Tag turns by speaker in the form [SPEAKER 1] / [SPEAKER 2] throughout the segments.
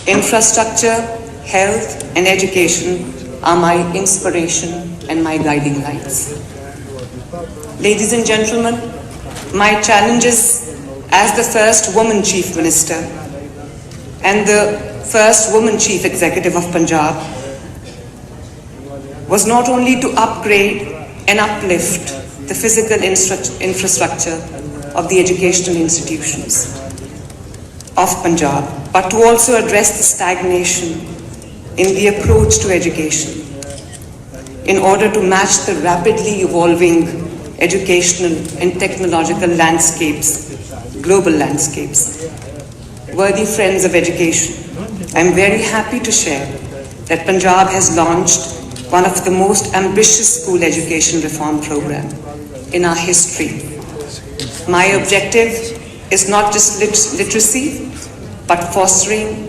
[SPEAKER 1] Infrastructure, health, and education are my inspiration and my guiding lights. Ladies and gentlemen, my challenges as the first woman Chief Minister and the first woman Chief Executive of Punjab was not only to upgrade and uplift the physical infrastructure of the educational institutions of Punjab, but to also address the stagnation in the approach to education in order to match the rapidly evolving educational and technological landscapes, global landscapes. Worthy friends of education, I'm very happy to share that Punjab has launched one of the most ambitious school education reform program in our history. My objective is not just literacy, but fostering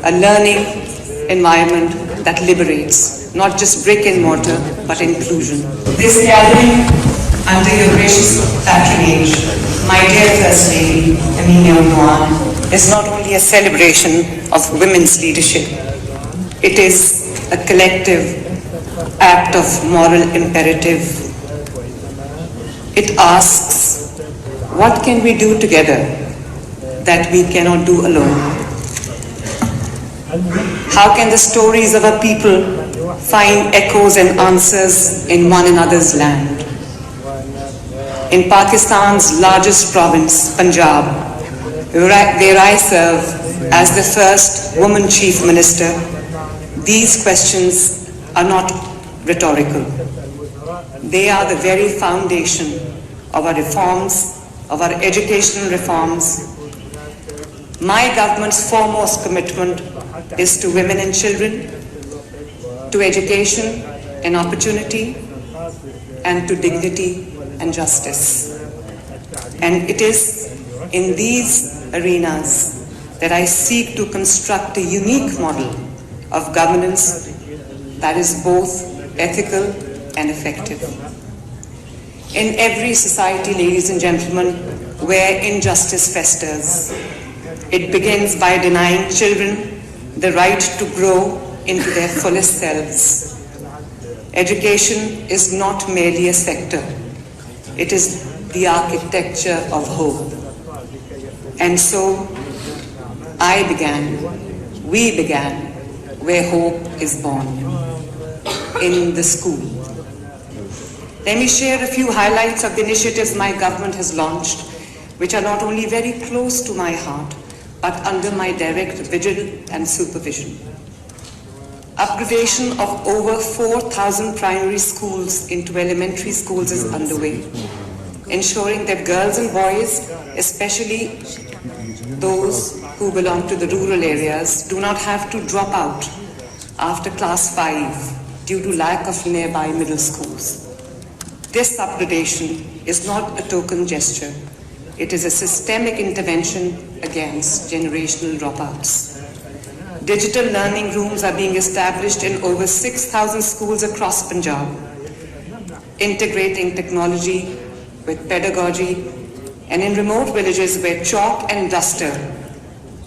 [SPEAKER 1] a learning environment that liberates, not just brick and mortar, but inclusion. This gathering, under your gracious patronage, my dear First Lady, Amina Unwan, is not only a celebration of women's leadership, it is a collective act of moral imperative. It asks, what can we do together that we cannot do alone? How can the stories of our people find echoes and answers in one another's land? In Pakistan's largest province, Punjab, where I serve as the first woman Chief Minister, these questions are not rhetorical. They are the very foundation of our reforms, of our educational reforms. My government's foremost commitment is to women and children, to education and opportunity, and to dignity and justice. And it is in these arenas that I seek to construct a unique model of governance that is both ethical and effective. In every society, ladies and gentlemen, where injustice festers, it begins by denying children the right to grow into their fullest selves. Education is not merely a sector, it is the architecture of hope. And so we began where hope is born, in the school. Let me share a few highlights of the initiatives my government has launched, which are not only very close to my heart, but under my direct vigil and supervision. Upgradation of over 4,000 primary schools into elementary schools is underway, ensuring that girls and boys, especially those who belong to the rural areas, do not have to drop out after class 5 due to lack of nearby middle schools. This upgradation is not a token gesture. It is a systemic intervention against generational dropouts. Digital learning rooms are being established in over 6,000 schools across Punjab, integrating technology with pedagogy, and in remote villages where chalk and duster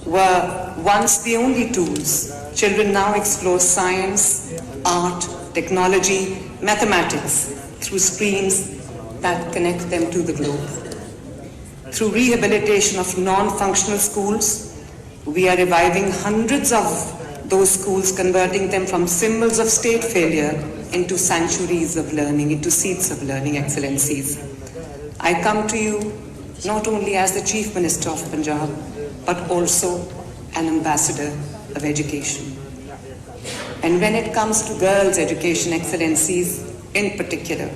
[SPEAKER 1] were once the only tools, children now explore science, art, technology, mathematics through screens that connect them to the globe. Through rehabilitation of non-functional schools, we are reviving hundreds of those schools, converting them from symbols of state failure into sanctuaries of learning, into seats of learning excellencies. I come to you not only as the Chief Minister of Punjab, but also an ambassador of education. And when it comes to girls' education excellencies in particular,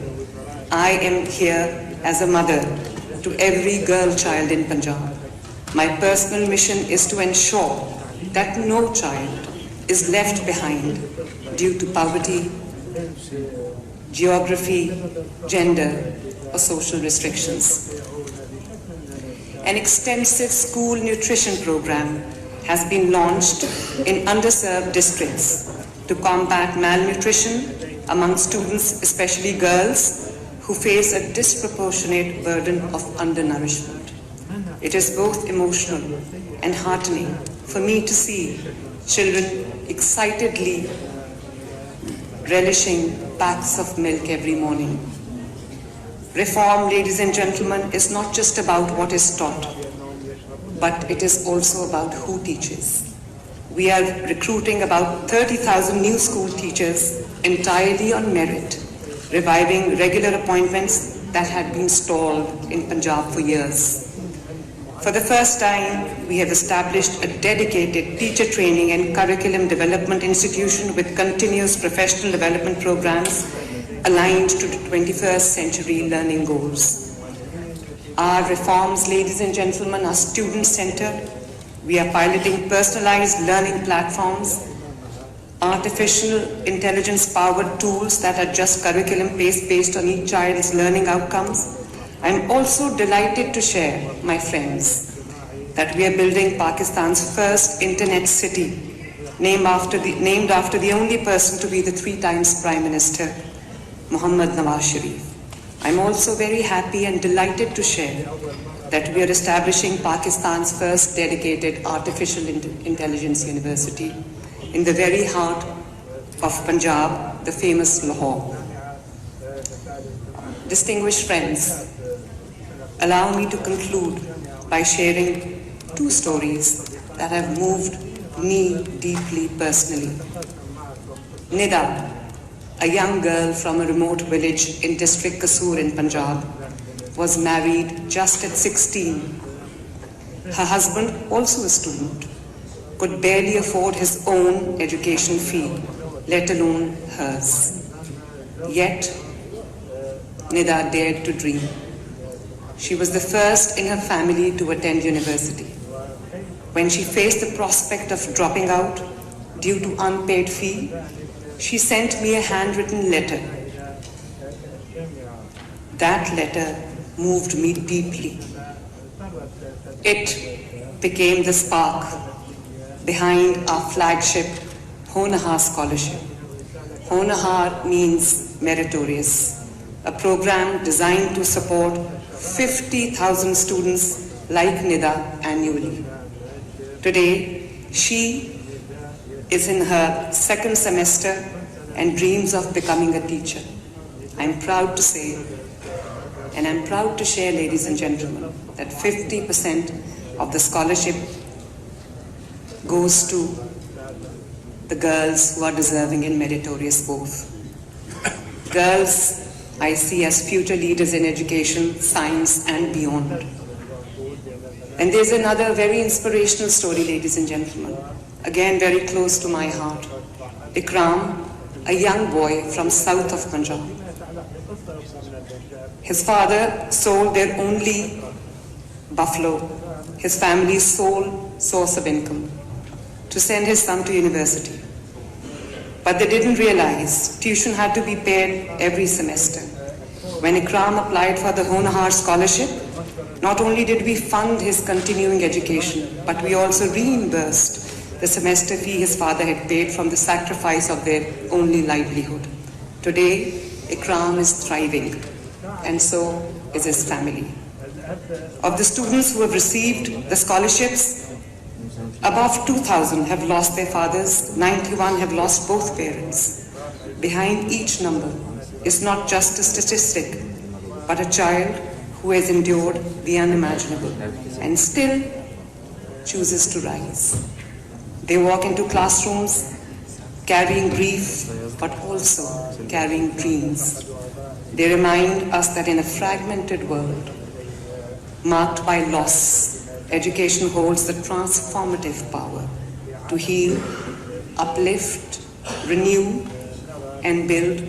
[SPEAKER 1] I am here as a mother to every girl child in Punjab. My personal mission is to ensure that no child is left behind due to poverty, geography, gender, or social restrictions. An extensive school nutrition program has been launched in underserved districts to combat malnutrition among students, especially girls, who face a disproportionate burden of undernourishment. It is both emotional and heartening for me to see children excitedly relishing packs of milk every morning. Reform, ladies and gentlemen, is not just about what is taught, but it is also about who teaches. We are recruiting about 30,000 new school teachers entirely on merit, reviving regular appointments that had been stalled in Punjab for years. For the first time, we have established a dedicated teacher training and curriculum development institution with continuous professional development programs aligned to the 21st century learning goals. Our reforms, ladies and gentlemen, are student-centered. We are piloting personalized learning platforms, artificial intelligence-powered tools that adjust curriculum based on each child's learning outcomes. I am also delighted to share, my friends, that we are building Pakistan's first internet city, named after the only person to be the 3 times Prime Minister, Muhammad Nawaz Sharif. I am also very happy and delighted to share that we are establishing Pakistan's first dedicated artificial intelligence university in the very heart of Punjab, the famous Lahore. Distinguished friends, allow me to conclude by sharing 2 stories that have moved me deeply personally. Nida, a young girl from a remote village in district Kasur in Punjab, was married just at 16. Her husband, also a student, could barely afford his own education fee, let alone hers. Yet, Nida dared to dream. She was the first in her family to attend university. When she faced the prospect of dropping out due to unpaid fee, she sent me a handwritten letter. That letter moved me deeply. It became the spark behind our flagship Honahar Scholarship. Honahar means meritorious, a program designed to support 50,000 students like Nida annually. Today, she is in her 2nd semester and dreams of becoming a teacher. I am proud to say, and I am proud to share, ladies and gentlemen, that 50% of the scholarship goes to the girls who are deserving and meritorious both. Girls I see as future leaders in education, science, and beyond. And there's another very inspirational story, ladies and gentlemen, again very close to my heart. Ikram, a young boy from south of Punjab. His father sold their only buffalo, his family's sole source of income, to send his son to university. But they didn't realize tuition had to be paid every semester. When Ikram applied for the Honahar Scholarship, not only did we fund his continuing education, but we also reimbursed the semester fee his father had paid from the sacrifice of their only livelihood. Today, Ikram is thriving, and so is his family. Of the students who have received the scholarships, above 2,000 have lost their fathers, 91 have lost both parents. Behind each number is not just a statistic, but a child who has endured the unimaginable and still chooses to rise. They walk into classrooms carrying grief, but also carrying dreams. They remind us that in a fragmented world, marked by loss, education holds the transformative power to heal, uplift, renew, and build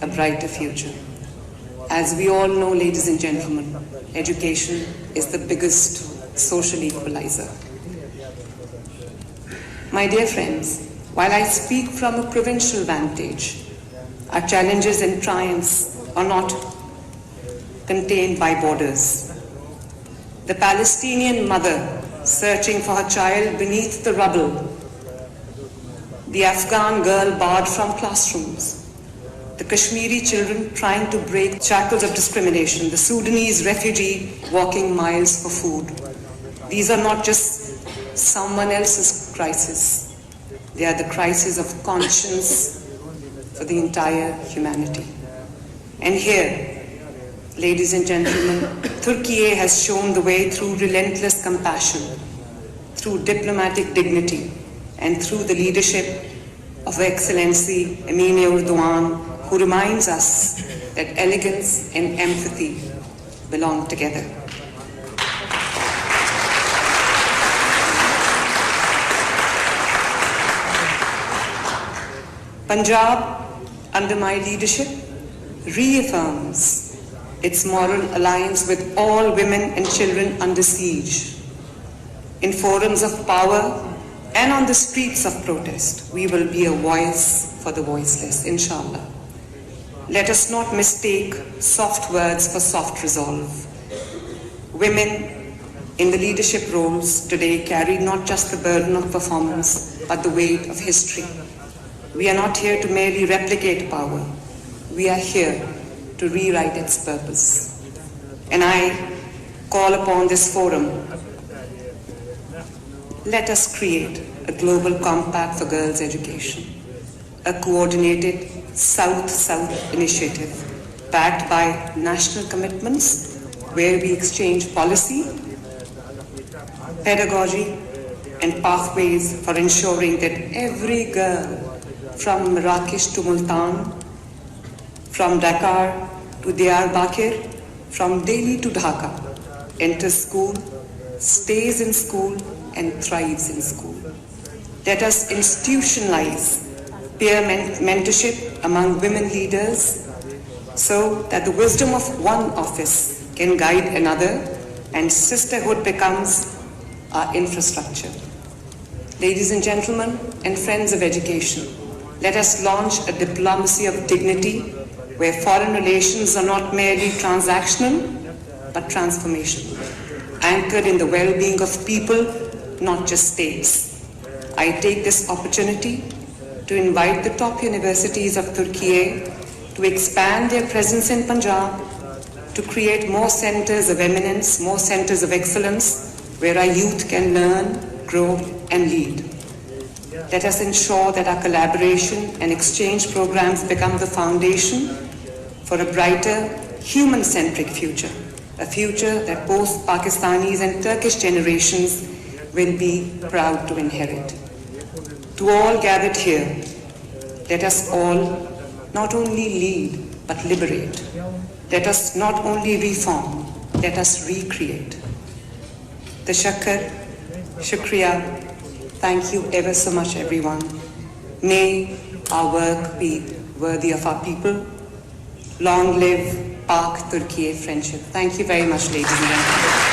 [SPEAKER 1] a brighter future. As we all know, ladies and gentlemen, education is the biggest social equalizer. My dear friends, while I speak from a provincial vantage, our challenges and triumphs are not contained by borders. The Palestinian mother searching for her child beneath the rubble, the Afghan girl barred from classrooms, the Kashmiri children trying to break shackles of discrimination, the Sudanese refugee walking miles for food. These are not just someone else's crisis. They are the crisis of conscience for the entire humanity. And here, ladies and gentlemen, Turkey has shown the way through relentless compassion, through diplomatic dignity, and through the leadership of Excellency Emine Erdogan, who reminds us that elegance and empathy belong together. Punjab, under my leadership, reaffirms its moral alliance with all women and children under siege. In forums of power and on the streets of protest, we will be a voice for the voiceless, inshallah. Let us not mistake soft words for soft resolve. Women in the leadership roles today carry not just the burden of performance, but the weight of history. We are not here to merely replicate power. We are here to rewrite its purpose. And I call upon this forum, let us create a global compact for girls' education, a coordinated South-South initiative backed by national commitments where we exchange policy, pedagogy, and pathways for ensuring that every girl from Marrakesh to Multan, from Dakar to Diyarbakir, from Delhi to Dhaka, enters school, stays in school, and thrives in school. Let us institutionalize peer mentorship among women leaders so that the wisdom of one office can guide another and sisterhood becomes our infrastructure. Ladies and gentlemen and friends of education, let us launch a diplomacy of dignity where foreign relations are not merely transactional but transformational, anchored in the well-being of people, not just states. I take this opportunity to invite the top universities of Turkey to expand their presence in Punjab, to create more centers of eminence, more centers of excellence, where our youth can learn, grow, and lead. Let us ensure that our collaboration and exchange programs become the foundation for a brighter, human-centric future, a future that both Pakistanis and Turkish generations will be proud to inherit. To all gathered here, let us all not only lead but liberate. Let us not only reform, let us recreate. Tashakkar, shukriya. Thank you ever so much, everyone. May our work be worthy of our people. Long live Pak-Turkey friendship. Thank you very much, ladies and gentlemen.